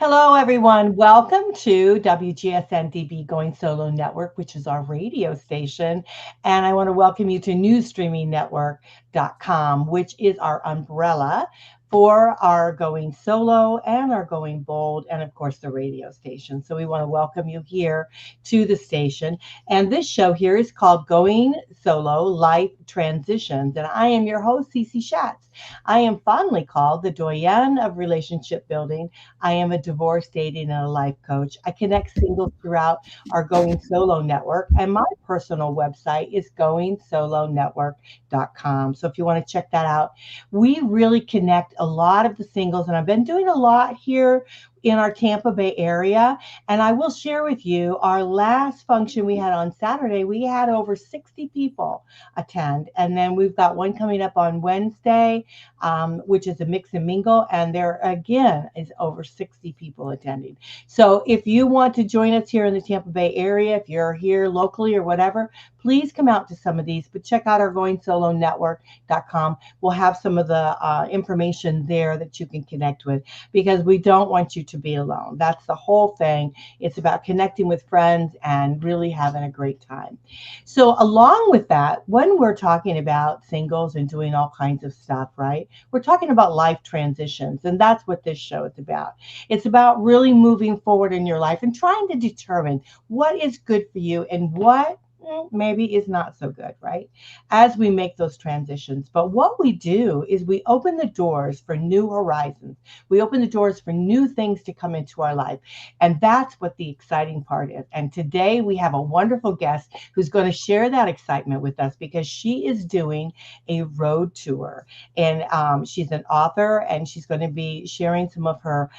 Hello, everyone. Welcome to WGSN-DB Going Solo Network, which is our radio station. And I want to welcome you to newsstreamingnetwork.com, which is our umbrella for our Going Solo and our Going Bold, and of course, the radio station. So we want to welcome you here to the station. And this show here is called Going Solo Life Transitions. And I am your host, Cece Shatz. I am fondly called the Doyenne of relationship building. I am a divorce, dating, and a life coach. I connect singles throughout our Going Solo network, and my personal website is goingsolonetwork.com. So if you want to check that out, we really connect a lot of the singles, and I've been doing a lot here in our Tampa Bay area. And I will share with you our last function we had on Saturday. We had over 60 people attend. And then we've got one coming up on Wednesday, which is a mix and mingle. And there again is over 60 people attending. So if you want to join us here in the Tampa Bay area, if you're here locally or whatever, please come out to some of these, but check out our goingsolonetwork.com. We'll have some of the information there that you can connect with, because we don't want you to be alone. That's the whole thing. It's about connecting with friends and really having a great time. So along with that, when we're talking about singles and doing all kinds of stuff, right, we're talking about life transitions. And that's what this show is about. It's about really moving forward in your life and trying to determine what is good for you and what maybe is not so good, right? As we make those transitions. But what we do is we open the doors for new horizons. We open the doors for new things to come into our life. And that's what the exciting part is. And today we have a wonderful guest who's going to share that excitement with us, because she is doing a road tour. And she's an author, and she's going to be sharing some of her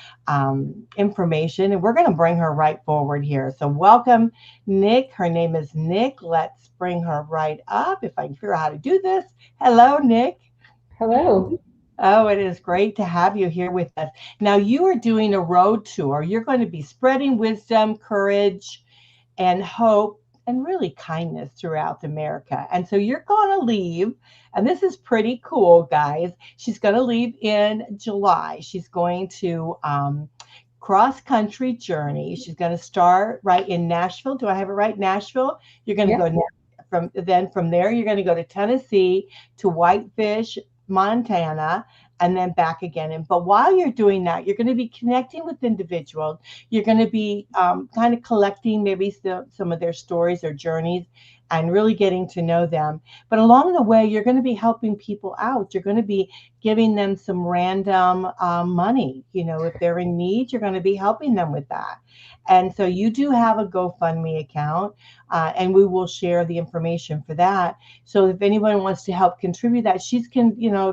information. And we're going to bring her right forward here. So welcome, Nic. Her name is Nic. Let's bring her right up if I can figure out how to do this. Hello, Nic. Hello. Oh, it is great to have you here with us. Now, you are doing a road tour. You're going to be spreading wisdom, courage, and hope, and really kindness throughout America. And so you're going to leave, and this is pretty cool, guys. She's going to leave in July. She's going to cross-country journey. She's going to start right in Nashville. Do I have it right? Nashville. You're going to Yep. go from there. You're going to go to Tennessee, to Whitefish, Montana, and then back again. But while you're doing that, you're going to be connecting with individuals. You're going to be kind of collecting maybe some of their stories or journeys, and really getting to know them. But along the way, you're going to be helping people out. You're going to be giving them some random money. If they're in need, you're going to be helping them with that. And so you do have a GoFundMe account, and we will share the information for that. So if anyone wants to help contribute that, if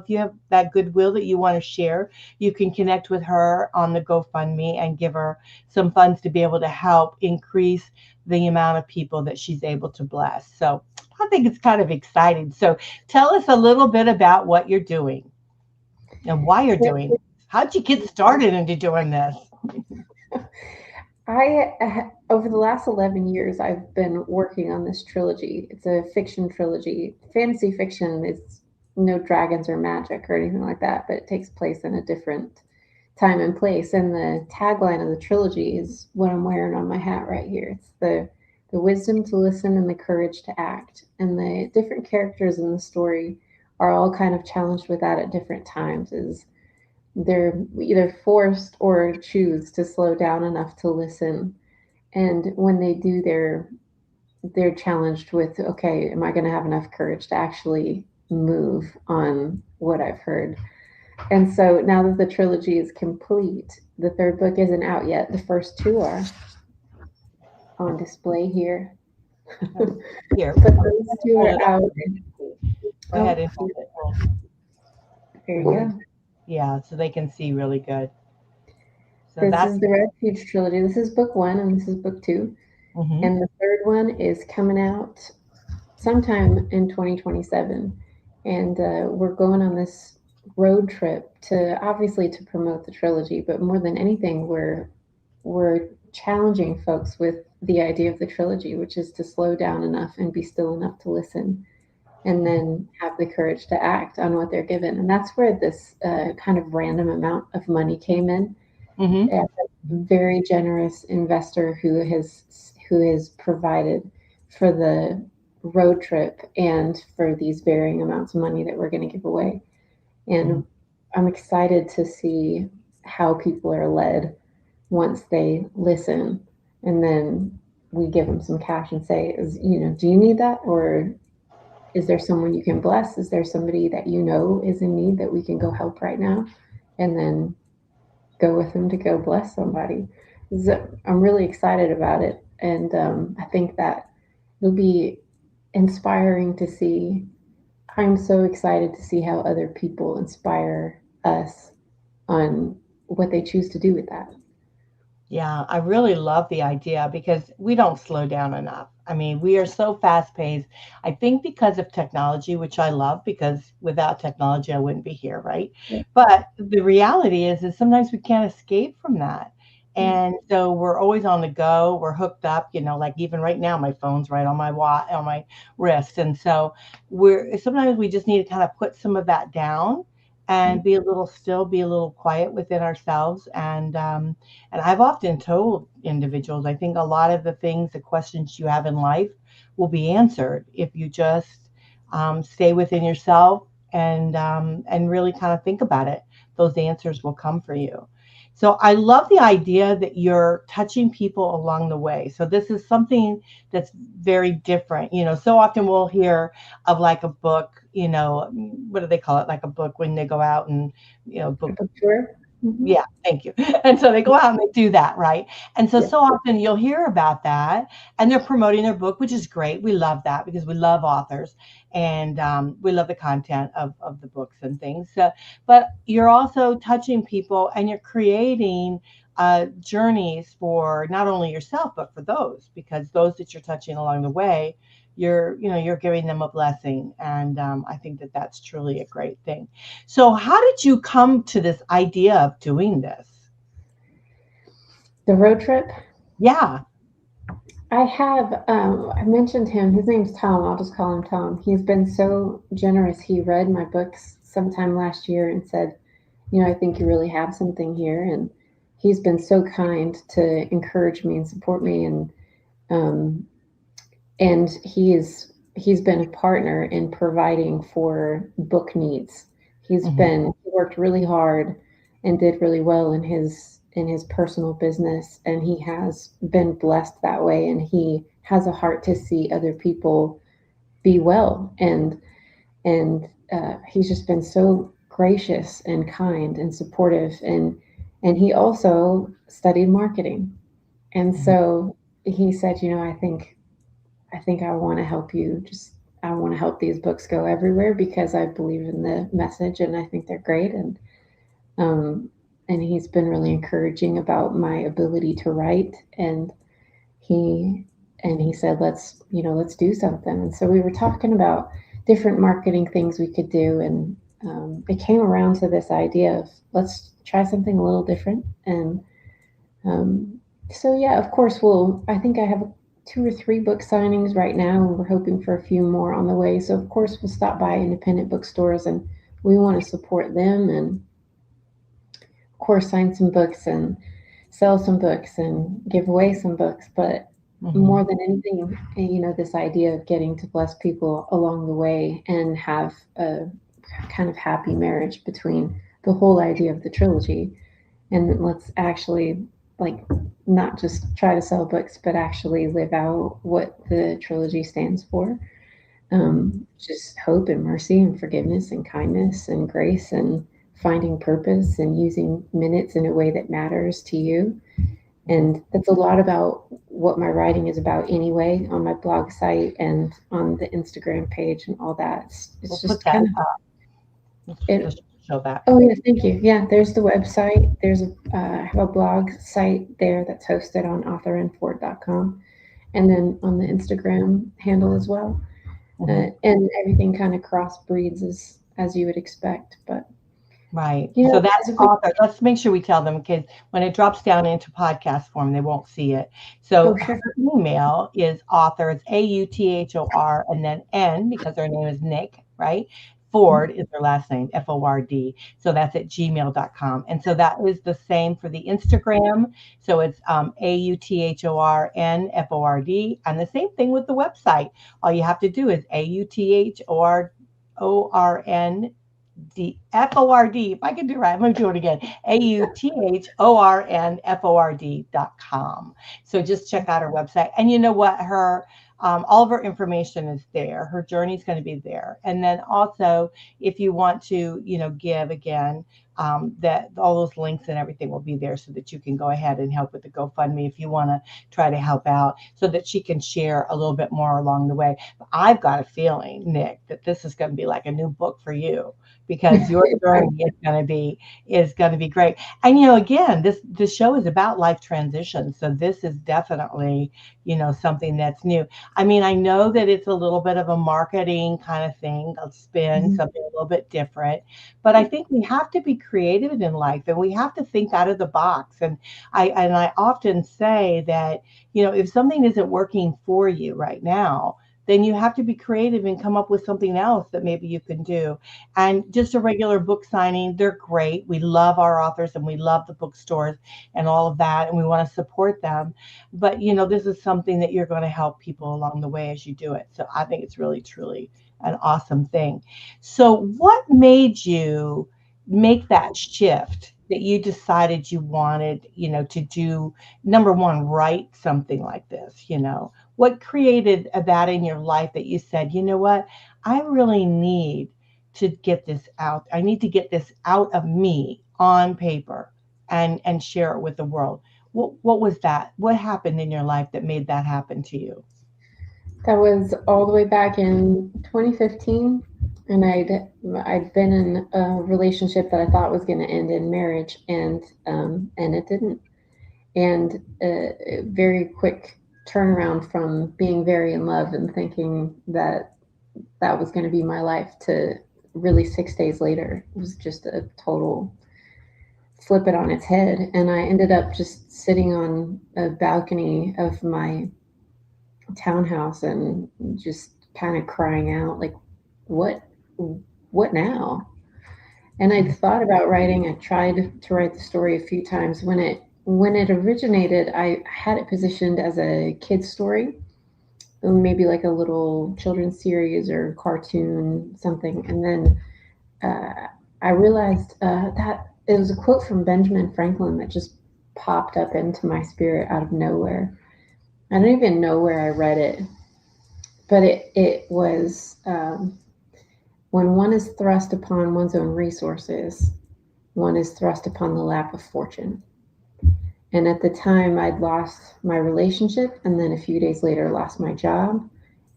you have that goodwill that you want to share, you can connect with her on the GoFundMe and give her some funds to be able to help increase the amount of people that she's able to bless. So I think it's kind of exciting. So tell us a little bit about what you're doing and why you're doing it. How'd you get started into doing this? Over the last 11 years, I've been working on this trilogy. It's a fiction trilogy. Fantasy fiction is no dragons or magic or anything like that, but it takes place in a different time and place. And the tagline of the trilogy is what I'm wearing on my hat right here. It's the wisdom to listen and the courage to act. And the different characters in the story are all kind of challenged with that at different times. Is they're either forced or choose to slow down enough to listen, and when they do, they're challenged with, okay, am I going to have enough courage to actually move on what I've heard? And so now that the trilogy is complete, the third book isn't out yet. The first two are on display here. Here, But those two hold are it up. out. Go ahead Oh, and hold it. there you go. Yeah, so they can see really good. So This that's is the Refuge Trilogy. This is book one, and this is book two. mhm. And the third one is coming out sometime in 2027. And we're going on this road trip to obviously to promote the trilogy, but more than anything, we're challenging folks with the idea of the trilogy, which is to slow down enough and be still enough to listen, and then have the courage to act on what they're given. And that's where this kind of random amount of money came in. Mhm. And very generous investor who has provided for the road trip and for these varying amounts of money that we're going to give away. And I'm excited to see how people are led once they listen, and then we give them some cash and say, do you need that? Or is there someone you can bless? Is there somebody that is in need that we can go help right now? And then go with them to go bless somebody. So I'm really excited about it. And I think that it'll be inspiring to see. I'm so excited to see how other people inspire us on what they choose to do with that. Yeah, I really love the idea because we don't slow down enough. I mean, we are so fast paced. I think because of technology, which I love because without technology, I wouldn't be here, right? Yeah. But the reality is sometimes we can't escape from that. Yeah. And so we're always on the go. We're hooked up, like even right now, my phone's right on my on my wrist. And so sometimes we just need to kind of put some of that down and be a little still, be a little quiet within ourselves. And I've often told individuals, I think a lot of the things, the questions you have in life will be answered if you just stay within yourself and really kind of think about it. Those answers will come for you. So I love the idea that you're touching people along the way. So this is something that's very different. So often we'll hear of like a book, what do they call it? Like a book when they go out and, book. A tour. Mm-hmm. Yeah, thank you. And so they go out and they do that, right? And so Yeah. so often you'll hear about that, and they're promoting their book, which is great. We love that because we love authors, and we love the content of the books and things. But you're also touching people, and you're creating journeys for not only yourself but for those, because those that you're touching along the way, you're giving them a blessing, and I think that that's truly a great thing. So, how did you come to this idea of doing this? The road trip. Yeah. I mentioned him. His name's Tom. I'll just call him Tom. He's been so generous. He read my books sometime last year and said, I think you really have something here. And he's been so kind to encourage me and support me. Um, and he's been a partner in providing for book needs. He worked really hard and did really well in his personal business, and he has been blessed that way, and he has a heart to see other people be well, and he's just been so gracious and kind and supportive, and he also studied marketing. And Mhm. so he said, I think I want to help you. Just I want to help these books go everywhere because I believe in the message and I think they're great. Um, and he's been really encouraging about my ability to write. He he said, let's do something. And so we were talking about different marketing things we could do, and it came around to this idea of let's try something a little different. And um, so yeah, of course, I think I have 2 or 3 book signings right now, and we're hoping for a few more on the way. So of course, we'll stop by independent bookstores, and we want to support them, and of course, sign some books and sell some books and give away some books. But Mhm. more than anything, this idea of getting to bless people along the way and have a kind of happy marriage between the whole idea of the trilogy, and let's actually, like, not just try to sell books but actually live out what the trilogy stands for. Just hope and mercy and forgiveness and kindness and grace and finding purpose and using minutes in a way that matters to you. And that's a lot about what my writing is about anyway, on my blog site and on the Instagram page and all that. It's We'll put just that kind of up. Let's it. just show that. Oh, yeah, thank you. Yeah, there's the website. I have a blog site there that's hosted on authorandford.com, and then on the Instagram handle as well. Mhm. And everything kind of crossbreeds as you would expect. But Right. So that's as a quick, author. Let's make sure we tell them because when it drops down into podcast form, they won't see it. oh So her sure, email is author, it's AUTHOR, and then N because her name is Nick, right? Ford is their last name, Ford. So that's at gmail.com. And so that is the same for the Instagram. So it's AUTHORNFORD. And the same thing with the website. All you have to do is AUTHORN DFORD. If I can do it right, let me do it again. AUTHORNFORD.com. So just check out her website. And you know what? All of her information is there. Her journey is going to be there. And then also, if you want to, give again, that all those links and everything will be there so that you can go ahead and help with the GoFundMe if you want to try to help out so that she can share a little bit more along the way. But I've got a feeling, Nic, that this is going to be like a new book for you because your journey is going to be great. And again, this show is about life transitions. So this is definitely, something that's new. I mean, I know that it's a little bit of a marketing kind of thing, a spin, something a little bit different, but I think we have to be creative in life and we have to think out of the box. And I often say that, if something isn't working for you right now, then you have to be creative and come up with something else that maybe you can do. And just a regular book signing, they're great. We love our authors and we love the bookstores and all of that, and we want to support them. But, this is something that you're going to help people along the way as you do it. So I think it's really, truly an awesome thing. So what made you make that shift that you decided you wanted, to do, number one, write something like this, what created that in your life that you said, you know what, I really need to get this out. I need to get this out of me on paper and share it with the world. What was that? What happened in your life that made that happen to you? That was all the way back in 2015, and I'd been in a relationship that I thought was going to end in marriage, and it didn't. And a very quick turnaround from being very in love and thinking that that was going to be my life to really 6 days later it was just a total flip it on its head. And I ended up just sitting on a balcony of my townhouse and just kind of crying out like, what now? And I'd thought about writing. I tried to write the story a few times. When it originated, I had it positioned as a kid's story, maybe like a little children's series or cartoon, something. And then I realized that it was a quote from Benjamin Franklin that just popped up into my spirit out of nowhere. I don't even know where I read it, but it was when one is thrust upon one's own resources, one is thrust upon the lap of fortune. And at the time, I'd lost my relationship, and then a few days later, lost my job,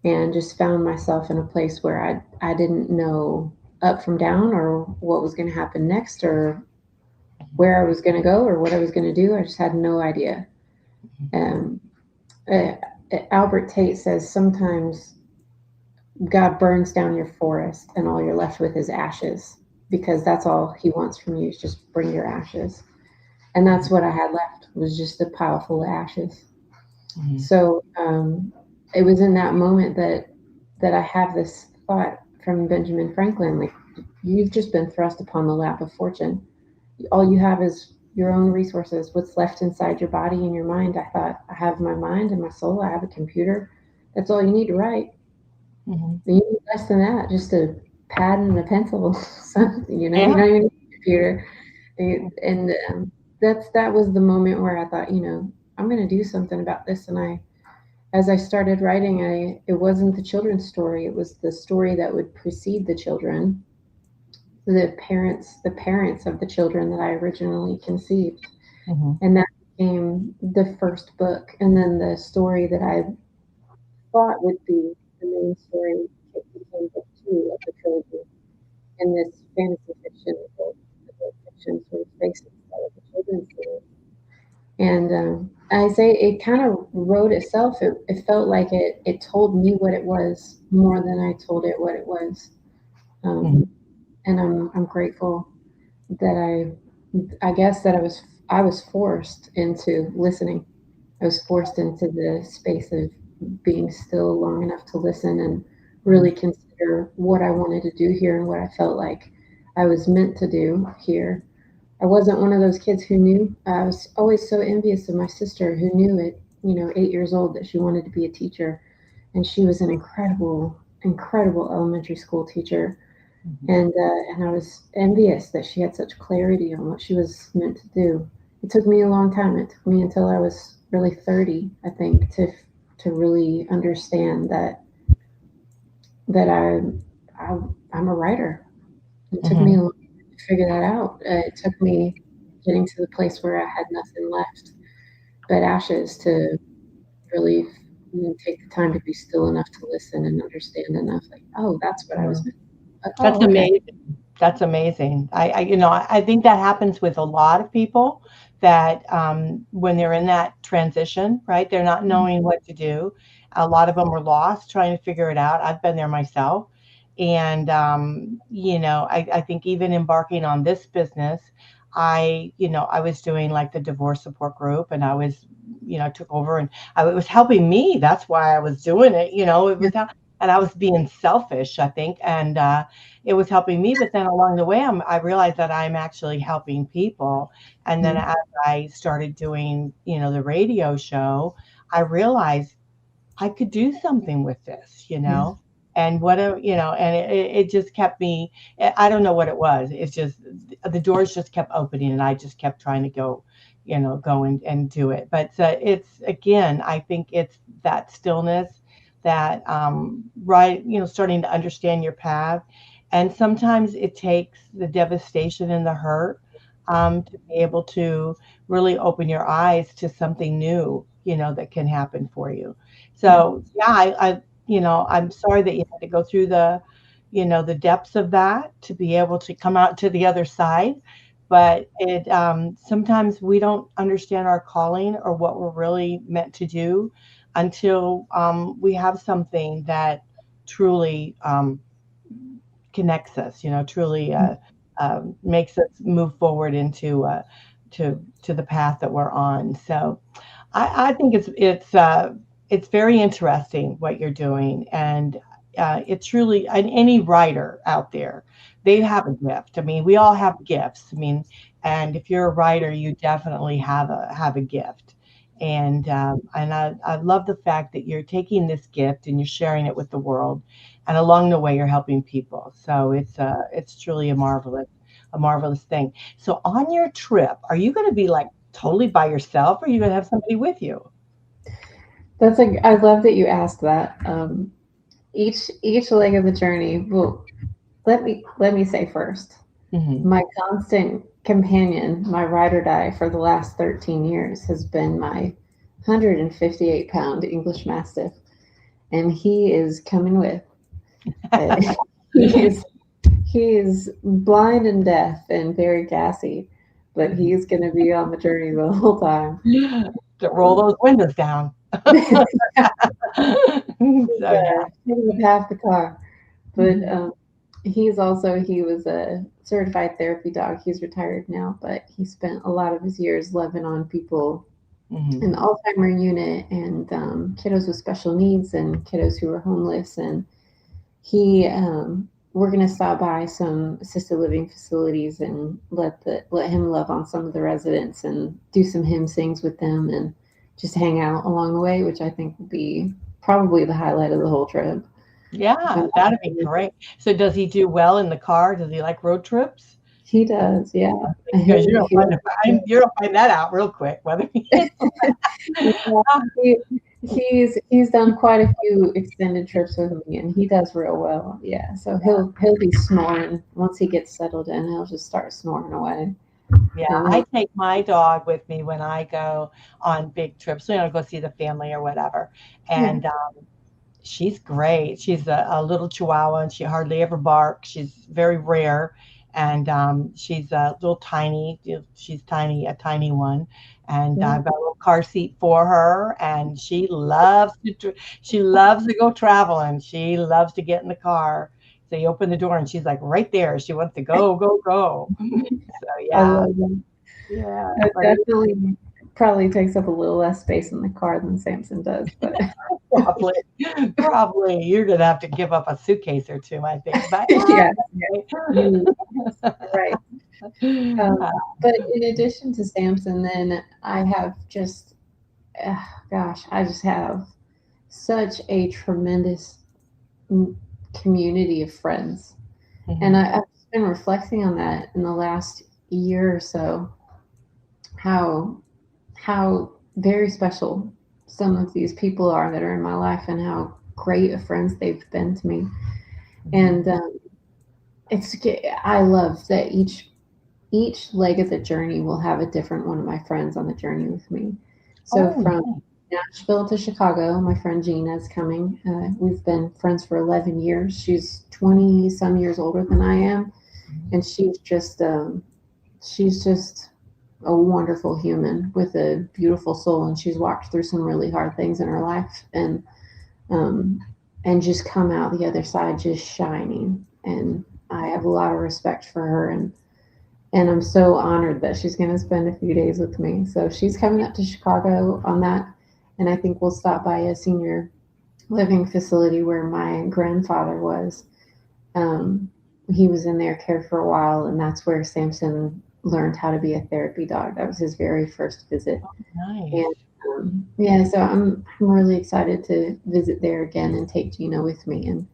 and just found myself in a place where I didn't know up from down or what was going to happen next or where I was going to go or what I was going to do. I just had no idea. Albert Tate says sometimes God burns down your forest and all you're left with is ashes, because that's all he wants from you is just bring your ashes. And that's what I had left, was just a pile full of ashes. Mm-hmm. So it was in that moment that I have this thought from Benjamin Franklin, like, you've just been thrust upon the lap of fortune. All you have is your own resources, what's left inside your body and your mind. I thought, I have my mind and my soul. I have a computer. That's all you need to write. Mm-hmm. You need less than that, just a pad and a pencil. You don't even need a computer. And that was the moment where I thought, I'm going to do something about this. And as I started writing, it wasn't the children's story. It was the story that would precede the children, the parents of the children that I originally conceived. Mm-hmm. And that became the first book. And then the story that I thought would be the main story became book 2 of the trilogy. And this fantasy fiction, adult fiction sort of space instead of the children's story. And I say it kind of wrote itself. It felt like it told me what it was more than I told it what it was. Mm-hmm. And I'm grateful that I guess that I was forced into listening. I was forced into the space of being still long enough to listen and really consider clear what I wanted to do here and what I felt like I was meant to do here. I wasn't one of those kids who knew. I was always so envious of my sister who knew at, 8 years old that she wanted to be a teacher. And she was an incredible, incredible elementary school teacher. Mhm. And I was envious that she had such clarity on what she was meant to do. It took me a long time. It took me until I was really 30, I think, to really understand that I I'm a writer. It took me a Mhm. long time to figure that out. It took me getting to the place where I had nothing left but ashes to really take the time to be still enough to listen and understand enough. Like, oh, that's what I was Mhm. meant. That's Oh, okay. amazing. That's amazing. I think that happens with a lot of people that when they're in that transition, right? They're not knowing what to do. A lot of them are lost trying to figure it out. I've been there myself. And, I think even embarking on this business, I was doing like the divorce support group and I was, took over and it was helping me. That's why I was doing it. It Yeah. was, and I was being selfish, I think. And, it was helping me, but then along the way, I realized that I'm actually helping people. And then Mhm. as I started doing, the radio show, I realized I could do something with this, Yeah. and and it just kept me. I don't know what it was. It's just the doors just kept opening, and I just kept trying to go, go and do it. But it's again, I think it's that stillness, that right, starting to understand your path, and sometimes it takes the devastation and the hurt to be able to really open your eyes to something new, that can happen for you. Yeah. So yeah, I'm sorry that you had to go through the depths of that to be able to come out to the other side. But it sometimes we don't understand our calling or what we're really meant to do until we have something that truly connects us, truly makes us move forward into to the path that we're on. So I think it's very interesting what you're doing, and it's truly and any writer out there, they have a gift. I mean, we all have gifts. I mean, and if you're a writer, you definitely have a gift. And I love the fact that you're taking this gift and you're sharing it with the world, and along the way you're helping people. So it's truly a marvelous thing. So on your trip, are you going to be like totally by yourself, or are you going to have somebody with you? I love that you asked that. Each leg of the journey. Well, let me say first, Hmm. my constant companion, my ride or die for the last 13 years has been my 158-pound English Mastiff, and he is coming with. Uh, he is he is blind and deaf and very gassy, but he's going to be on the journey the whole time. To roll those windows down. So yeah. Taking up half the car. But Mhm. he was a certified therapy dog. He's retired now, but he spent a lot of his years loving on people in Mhm. the Alzheimer unit and kiddos with special needs and kiddos who were homeless. And he, we're going to stop by some assisted living facilities and let him love on some of the residents and do some hymn sings with them and just hang out along the way, which I think will be probably the highlight of the whole trip. Yeah, that'd be great. So does he do well in the car? Does he like road trips? He does, yeah. Because you He, don't he, find that out real quick whether he. yeah, he, he's done quite a few extended trips with me, and he does real well. Yeah, so he'll be snoring once he gets settled in. He'll just start snoring away, Yeah, and I take my dog with me when I go on big trips, go see the family or whatever. yeah, And she's great. She's a little Chihuahua, and she hardly ever barks. She's very rare, and she's a little tiny. She's tiny, a tiny one, and yeah. I've got a little car seat for her, and she loves to go traveling. She loves to get in the car. So you open the door, and she's like right there. She wants to go, go, go. So I yeah, love him. yeah. I But definitely. probably takes up a little less space in the car than Samson does, but Probably, probably you're gonna have to give up a suitcase or two, I think. But yeah, you right. uh, But in addition to Samson, then I have just, gosh, I just have such a tremendous mm, community of friends. And mhm. I've just been reflecting on that in the last year or so, how very special some of these people are that are in my life, and how great of friends they've been to me. And it's I love that each leg of the journey will have a different one of my friends on the journey with me. So Oh, from nice. Nashville to Chicago, my friend Gina is coming. We've been friends for 11 years. She's 20 some years older than I am, and she's just a wonderful human with a beautiful soul, and she's walked through some really hard things in her life, um, and just come out the other side just shining. And I have a lot of respect for her, and I'm so honored that she's going to spend a few days with me. So she's coming up to Chicago on that, and I think we'll stop by a senior living facility where my grandfather was. Um, he was in their care for a while, and that's where Samson learned how to be a therapy dog. That was his very first visit. Nice. And yeah, so I'm really excited to visit there again and take Gina with me, and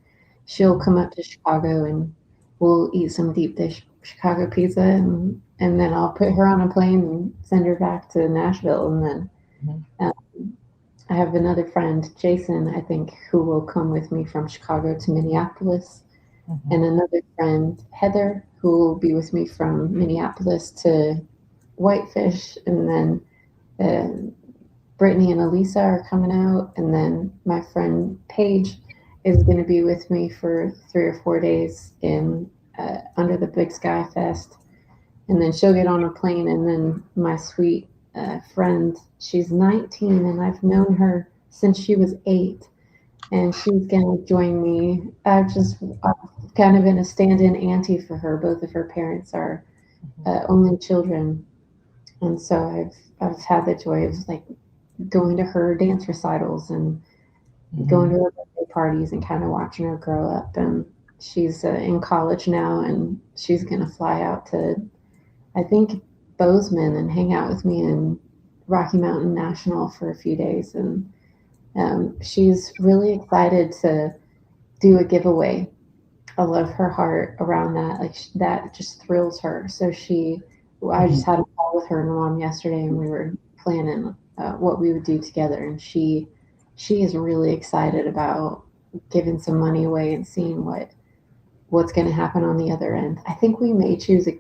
she'll come up to Chicago and we'll eat some deep dish Chicago pizza, and then I'll put her on a plane and send her back to Nashville, and then Mhm, uh, I have another friend, Jason, I think, who will come with me from Chicago to Minneapolis, mhm. and another friend, Heather, who will be with me from Minneapolis to Whitefish, and then uh, Brittany and Elisa are coming out, and then my friend Paige is going to be with me for 3 or 4 days in under the Big Sky Fest, and then she'll get on a plane, and then my sweet friend, she's 19, and I've known her since she was 8, and she's going to join me. I've kind of been a stand-in auntie for her. Both of her parents are only children, and so I've had the joy of like going to her dance recitals and going Mhm. to her birthday parties and kind of watching her grow up. And she's in college now, and she's going to fly out to, I think, Bozeman and hang out with me in Rocky Mountain National for a few days. And she's really excited to do a giveaway. I love her heart around that. Like that just thrills her. So I Mhm. just had a call with her and her mom yesterday, and we were planning what we would do together. And she is really excited about giving some money away and seeing what's going to happen on the other end. I think we may choose a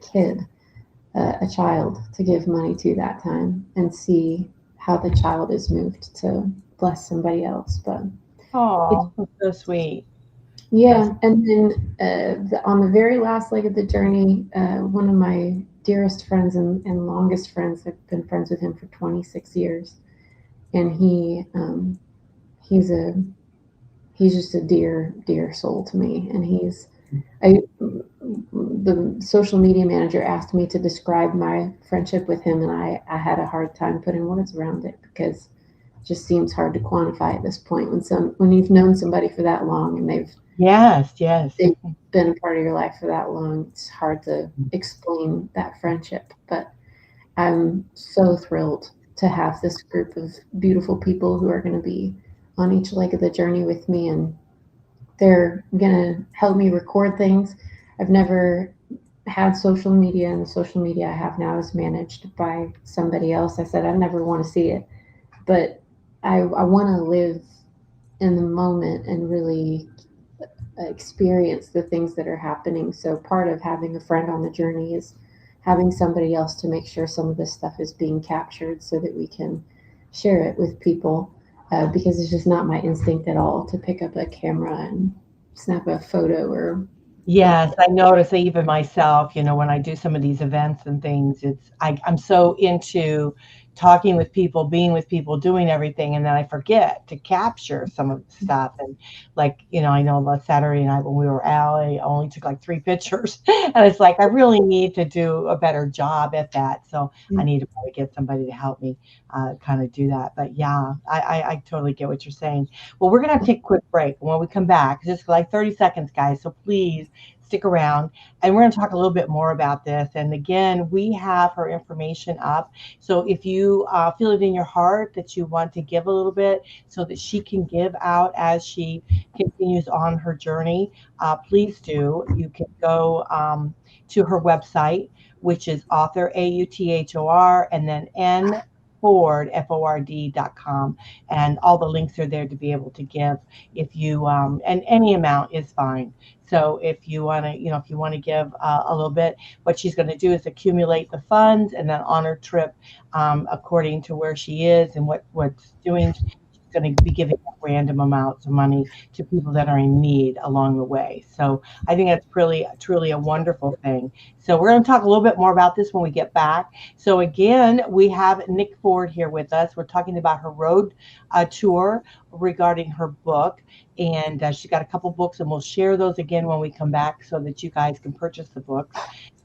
child to give money to that time, and see how the child is moved to bless somebody else. But it's Oh, that's so sweet. That's yeah, and then on the very last leg of the journey, one of my dearest friends and longest friends, I've been friends with him for 26 years, and he's a he's just a dear soul to me, and I the social media manager asked me to describe my friendship with him, and I had a hard time putting words around it, because it just seems hard to quantify at this point when you've known somebody for that long, and yes, yes. they've been a part of your life for that long. It's hard to explain that friendship, but I'm so thrilled to have this group of beautiful people who are going to be on each leg of the journey with me, and they're going to help me record things. I've never had social media, and the social media I have now is managed by somebody else. I said I never want to see it, but I want to live in the moment and really experience the things that are happening. So part of having a friend on the journey is having somebody else to make sure some of this stuff is being captured so that we can share it with people. Because it's just not my instinct at all to pick up a camera and snap a photo or Yes, I notice that even myself, when I do some of these events and things, I'm so into talking with people, being with people, doing everything, and then I forget to capture some of the stuff. And like, I know last Saturday night when we were out, I only took like 3 pictures, and it's like I really need to do a better job at that. So I need to probably get somebody to help me kind of do that. But yeah, I totally get what you're saying. Well, we're gonna have to take a quick break. When we come back, just like 30 seconds, guys. So please stick around, and we're going to talk a little bit more about this. And again, we have her information up. So if you feel it in your heart that you want to give a little bit so that she can give out as she continues on her journey, please do. You can go to her website, which is author, AUTHOR, and then N Ford, FORD.com. And all the links are there to be able to give if you, and any amount is fine. So if you want to, if you want to give a little bit, what she's going to do is accumulate the funds, and then on her trip, according to where she is and what's doing, she's going to be giving random amounts of money to people that are in need along the way. So I think that's truly a wonderful thing. So we're going to talk a little bit more about this when we get back. So again, we have Nic Ford here with us. We're talking about her road tour regarding her book. And she's got a couple books, and we'll share those again when we come back so that you guys can purchase the books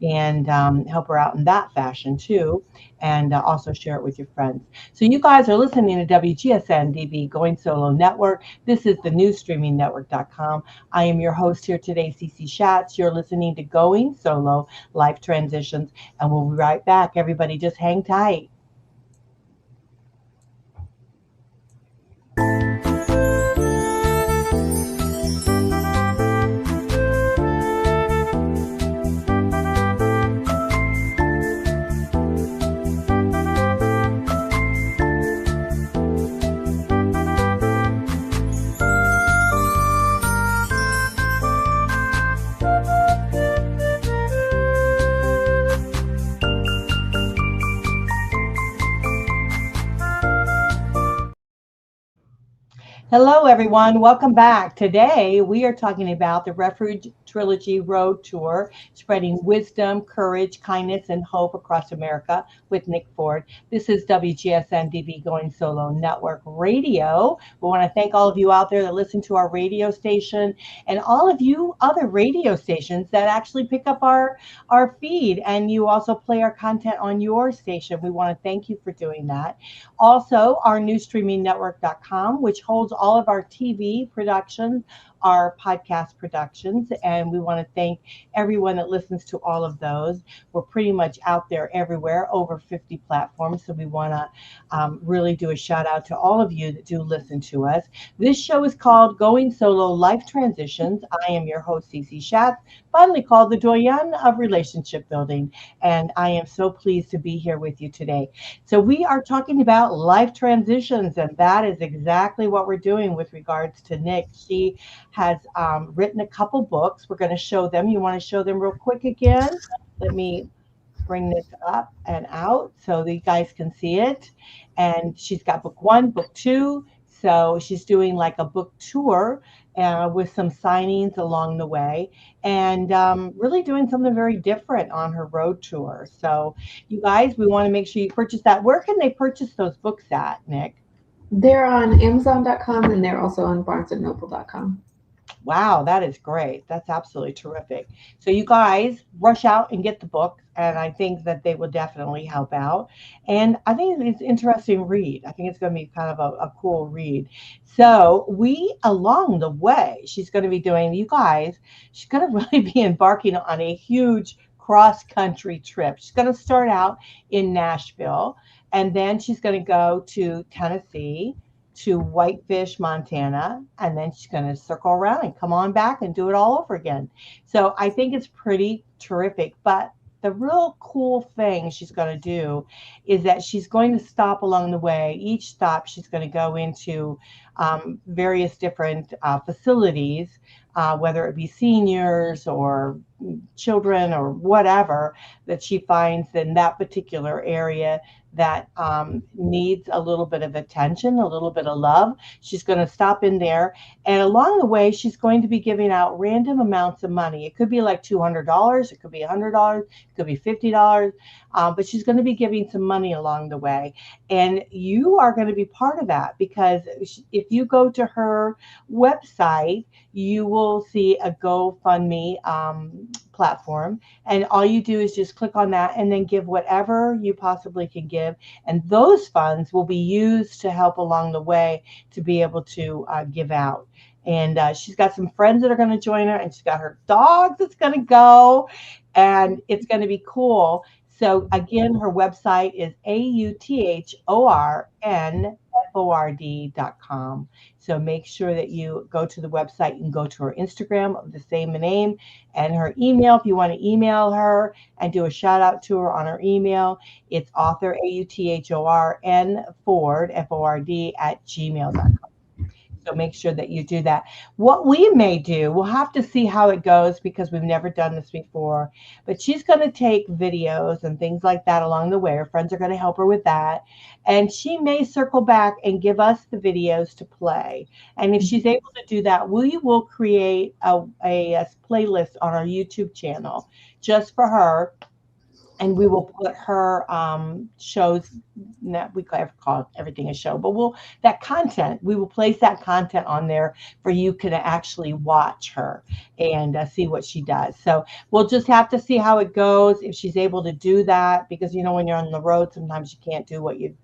and help her out in that fashion too, and also share it with your friends. So you guys are listening to WGSN-DB Going Solo Network. This is the newsstreamingnetwork.com. I am your host here today, Cece Shatz. You're listening to Going Solo Life Transitions, and we'll be right back. Everybody just hang tight. Hello, everyone. Welcome back. Today, we are talking about the Refuge Trilogy Road Tour, spreading wisdom, courage, kindness, and hope across America with Nic Ford. This is WGSN-DB Going Solo Network Radio. We want to thank all of you out there that listen to our radio station, and all of you other radio stations that actually pick up our feed, and you also play our content on your station. We want to thank you for doing that. Also, our newsstreamingnetwork.com, which holds all of our TV productions, our podcast productions, and we want to thank everyone that listens to all of those. We're pretty much out there everywhere, over 50 platforms, so we want to really do a shout out to all of you that do listen to us. This show is called Going Solo Life Transitions. I am your host, Cece Shatz, fondly called the Doyenne of relationship building, and I am so pleased to be here with you today. So we are talking about life transitions, and that is exactly what we're doing with regards to Nic. She has written a couple books. We're going to show them. You want to show them real quick again? Let me bring this up and out so that you guys can see it. And she's got book 1, book 2. So she's doing like a book tour with some signings along the way, and really doing something very different on her road tour. So you guys, we want to make sure you purchase that. Where can they purchase those books at, Nic? They're on Amazon.com, and they're also on BarnesandNoble.com. Wow, that is great. That's absolutely terrific. So you guys rush out and get the book, and I think that they will definitely help out. And I think it's an interesting read. I think it's going to be kind of a cool read. So we, along the way, she's going to be doing, you guys, she's going to really be embarking on a huge cross-country trip. She's going to start out in Nashville, and then she's going to go to Tennessee, to Whitefish, Montana, and then she's going to circle around and come on back and do it all over again. So I think it's pretty terrific. But the real cool thing she's going to do is that she's going to stop along the way. Each stop, she's going to go into various different facilities whether it be seniors or children or whatever that she finds in that particular area that needs a little bit of attention, a little bit of love. She's going to stop in there. And along the way, she's going to be giving out random amounts of money. It could be like $200, it could be $100, it could be $50, but she's going to be giving some money along the way. And you are going to be part of that, because if you go to her website, you will see a GoFundMe platform. And all you do is just click on that and then give whatever you possibly can give. And those funds will be used to help along the way to be able to give out. And she's got some friends that are going to join her, and she's got her dogs that's going to go, and it's going to be cool. So again, her website is authornford.com. So make sure that you go to the website. You can go to her Instagram of the same name, and her email. If you want to email her and do a shout out to her on her email, it's author, authorn Ford, Ford @gmail.com. So make sure that you do that. What we may do, we'll have to see how it goes, because we've never done this before. But she's going to take videos and things like that along the way. Her friends are going to help her with that. And she may circle back and give us the videos to play. And if she's able to do that, we will create a playlist on our YouTube channel just for her. And we will put her shows, that we call everything a show, but that content, we will place that content on there for you can actually watch her and see what she does. So we'll just have to see how it goes, if she's able to do that, because when you're on the road, sometimes you can't do what you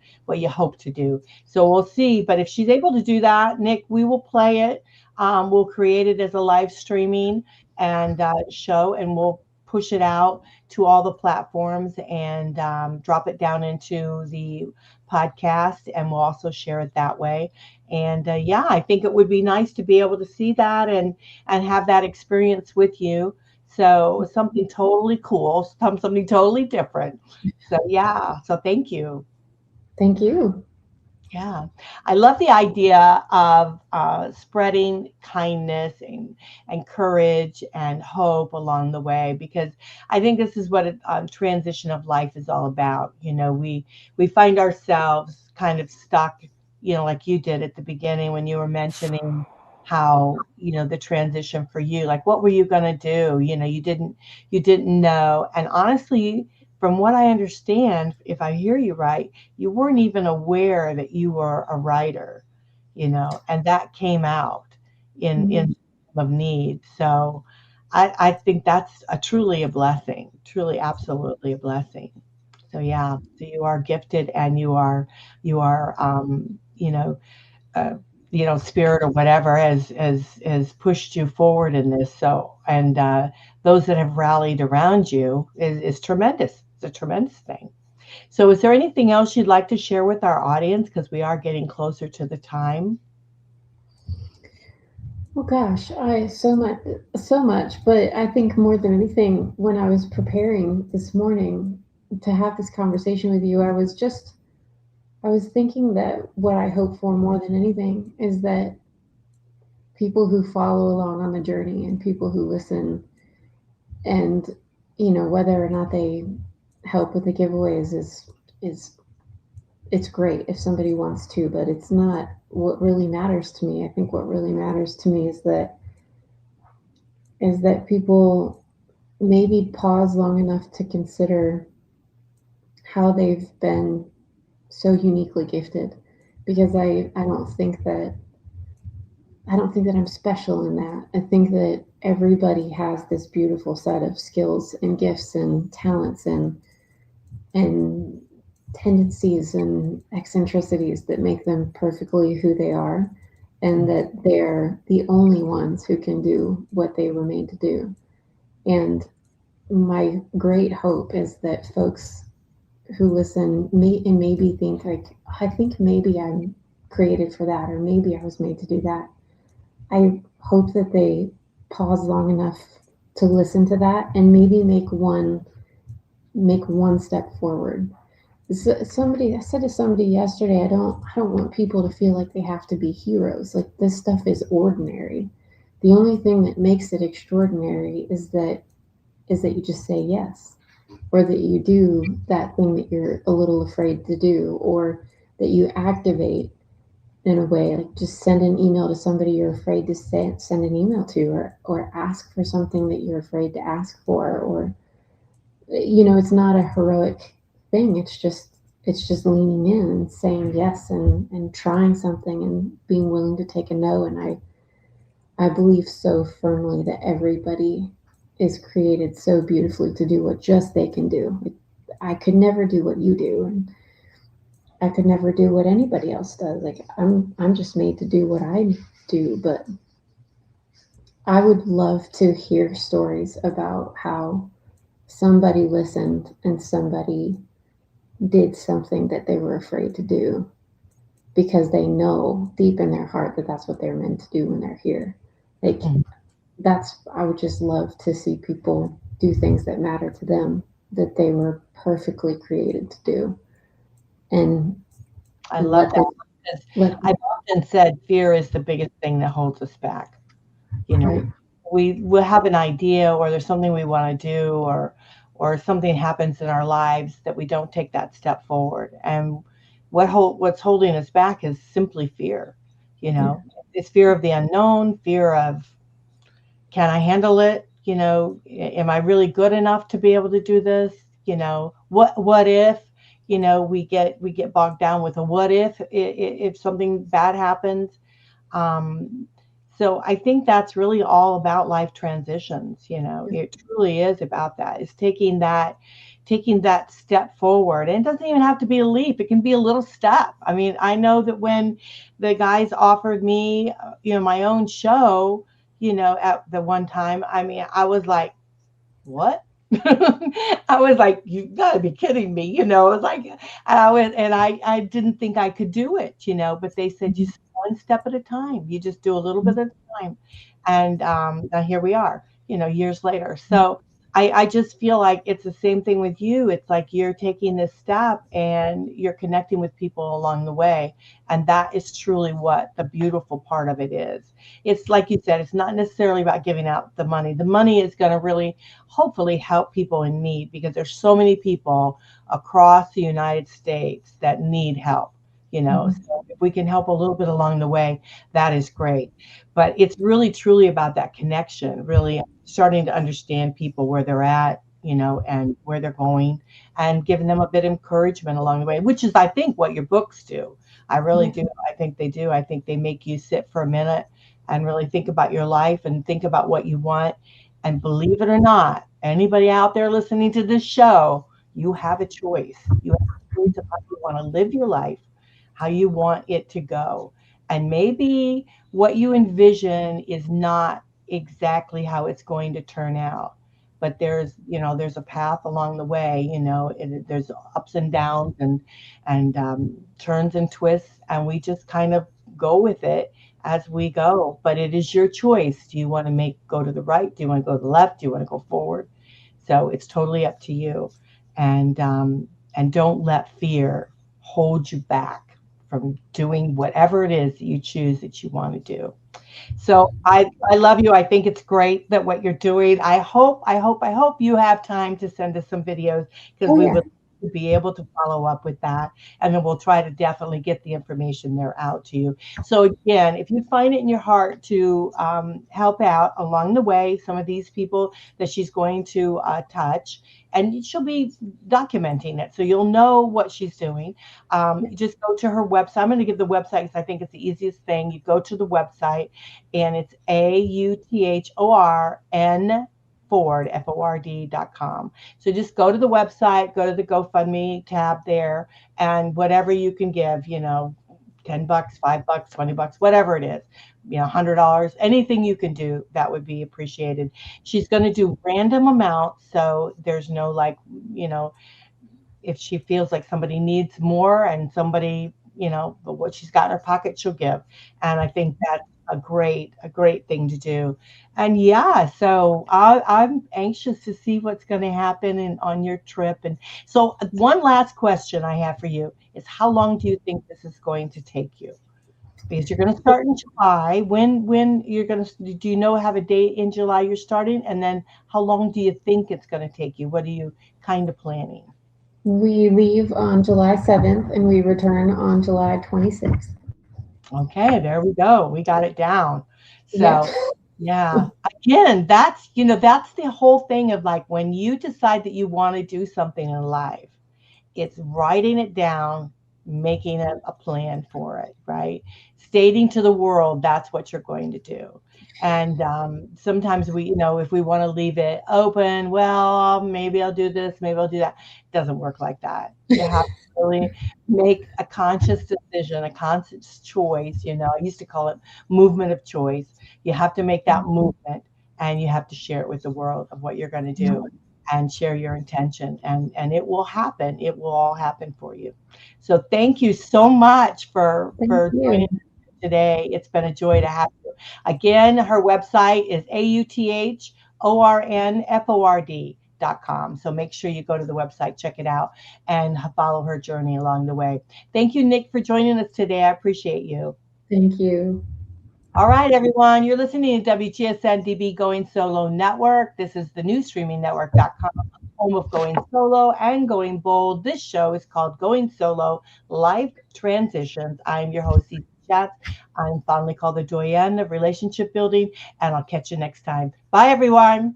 hope to do. So we'll see. But if she's able to do that, Nick, we will play it. We'll create it as a live streaming and show, and we'll push it out to all the platforms and drop it down into the podcast, and we'll also share it that way. And yeah, I think it would be nice to be able to see that and have that experience with you. So something totally cool, something totally different. So yeah, so thank you. Thank you. Yeah, I love the idea of spreading kindness and courage and hope along the way, because I think this is what a transition of life is all about. We find ourselves kind of stuck, like you did at the beginning when you were mentioning how, the transition for you, like what were you going to do? You didn't know. And honestly, from what I understand, if I hear you right, you weren't even aware that you were a writer, and that came out in of need. So I think that's truly a blessing, truly, absolutely a blessing. So yeah, so you are gifted, and you are, uh, spirit or whatever has pushed you forward in this. So, and those that have rallied around you is tremendous. It's a tremendous thing. So is there anything else you'd like to share with our audience? Because we are getting closer to the time. Oh gosh, I so much. But I think more than anything, when I was preparing this morning to have this conversation with you, I was thinking that what I hope for more than anything is that people who follow along on the journey and people who listen, and whether or not they help with the giveaways is it's great if somebody wants to, but it's not what really matters to me. I think what really matters to me is that people maybe pause long enough to consider how they've been so uniquely gifted, because I don't think that I'm special in that. I think that everybody has this beautiful set of skills and gifts and talents and tendencies and eccentricities that make them perfectly who they are, and that they're the only ones who can do what they were made to do. And my great hope is that folks who listen maybe think like, I think maybe I'm created for that, or maybe I was made to do that. I hope that they pause long enough to listen to that and maybe make one step forward. I said to somebody yesterday, I don't want people to feel like they have to be heroes. Like, this stuff is ordinary. The only thing that makes it extraordinary is that you just say yes, or that you do that thing that you're a little afraid to do, or that you activate in a way, like just send an email to somebody you're afraid to send an email to, or ask for something that you're afraid to ask for, or it's not a heroic thing. It's just leaning in and saying yes, and trying something and being willing to take a no. And I believe so firmly that everybody is created so beautifully to do what just they can do. Like, I could never do what you do, and I could never do what anybody else does. Like, I'm just made to do what I do. But I would love to hear stories about how somebody listened and somebody did something that they were afraid to do, because they know deep in their heart that that's what they're meant to do when they're here. Like, I would just love to see people do things that matter to them, that they were perfectly created to do. And I love let that. them, Because let I've often said fear is the biggest thing that holds us back. You know, right. we have an idea, or there's something we want to do, or something happens in our lives that we don't take that step forward. And what's holding us back is simply fear. You Yeah. know, it's fear of the unknown, fear of, can I handle it? You know, am I really good enough to be able to do this? You know, what if, we get bogged down with a what if something bad happens. um, so I think that's really all about life transitions. It truly is about that. It's taking that step forward. And it doesn't even have to be a leap. It can be a little step. I mean, I know that when the guys offered me, my own show, at the one time, I mean, I was like, what? I was like, you gotta be kidding me. I was like, and I didn't think I could do it, but they said, Mhm. just one step at a time. You just do a little bit at a time. And now here we are, years later. So I just feel like it's the same thing with you. It's like you're taking this step and you're connecting with people along the way. And that is truly what the beautiful part of it is. It's like you said, it's not necessarily about giving out the money. The money is going to really hopefully help people in need, because there's so many people across the United States that need help. Mhm. So if we can help a little bit along the way, that is great. But it's really truly about that connection, really starting to understand people where they're at, and where they're going, and giving them a bit of encouragement along the way, which is, I think, what your books do. I really Yeah. do. I think they do. I think they make you sit for a minute and really think about your life and think about what you want. And believe it or not, anybody out there listening to this show, you have a choice. You have a choice of how you want to live your life, how you want it to go. And maybe what you envision is not exactly how it's going to turn out. But there's a path along the way. There's ups and downs, and turns and twists, and we just kind of go with it as we go. But it is your choice. Do you want to go to the right? Do you want to go to the left? Do you want to go forward? So it's totally up to you. And don't let fear hold you back from doing whatever it is that you choose that you want to do. So I love you. I think it's great that what you're doing. I hope you have time to send us some videos, because Oh we yeah. would be able to follow up with that, and then we'll try to definitely get the information there out to you. So again, if you find it in your heart to help out along the way, some of these people that she's going to touch, and she'll be documenting it, so you'll know what she's doing. Yeah. You just go to her website. I'm going to give the website because I think it's the easiest thing. You go to the website, and it's AUTHORN Ford, FORD.com. So just go to the website, go to the GoFundMe tab there, and whatever you can give, $10, $5, $20, whatever it is, $100, anything you can do, that would be appreciated. She's going to do random amounts. So there's no, like, you know, if she feels like somebody needs more, and somebody, but what she's got in her pocket, she'll give. And I think that's a great thing to do. And yeah, so I'm anxious to see what's going to happen on your trip. And so one last question I have for you is, how long do you think this is going to take you? because you're going to start in July. When you're going to, do you know, have a date in July you're starting? And then how long do you think it's going to take you? What are you kind of planning? We leave on July 7th and we return on July 26th. Okay, there we go. We got it down. Yep. So, yeah. Again, that's, that's the whole thing of like when you decide that you want to do something in life, it's writing it down, making a plan for it, right? Stating to the world that's what you're going to do. And sometimes we, if we want to leave it open, well, maybe I'll do this, maybe I'll do that. It doesn't work like that. You have to really make a conscious decision, a conscious choice. I used to call it movement of choice. You have to make that movement and you have to share it with the world of what you're going to do and share your intention, and it will happen. It will all happen for you. So thank you so much for Thank for you. joining us today. It's been a joy to have you. Again, her website is authornford.com. So make sure you go to the website, check it out, and follow her journey along the way. Thank you, Nick, for joining us today. I appreciate you. Thank you. All right, everyone. You're listening to WGSN-DB Going Solo Network. This is the new streamingnetwork.com, home of Going Solo and Going Bold. This show is called Going Solo Life Transitions. I'm your host, Cece Shatz. I'm fondly called the Doyenne of relationship building, and I'll catch you next time. Bye, everyone.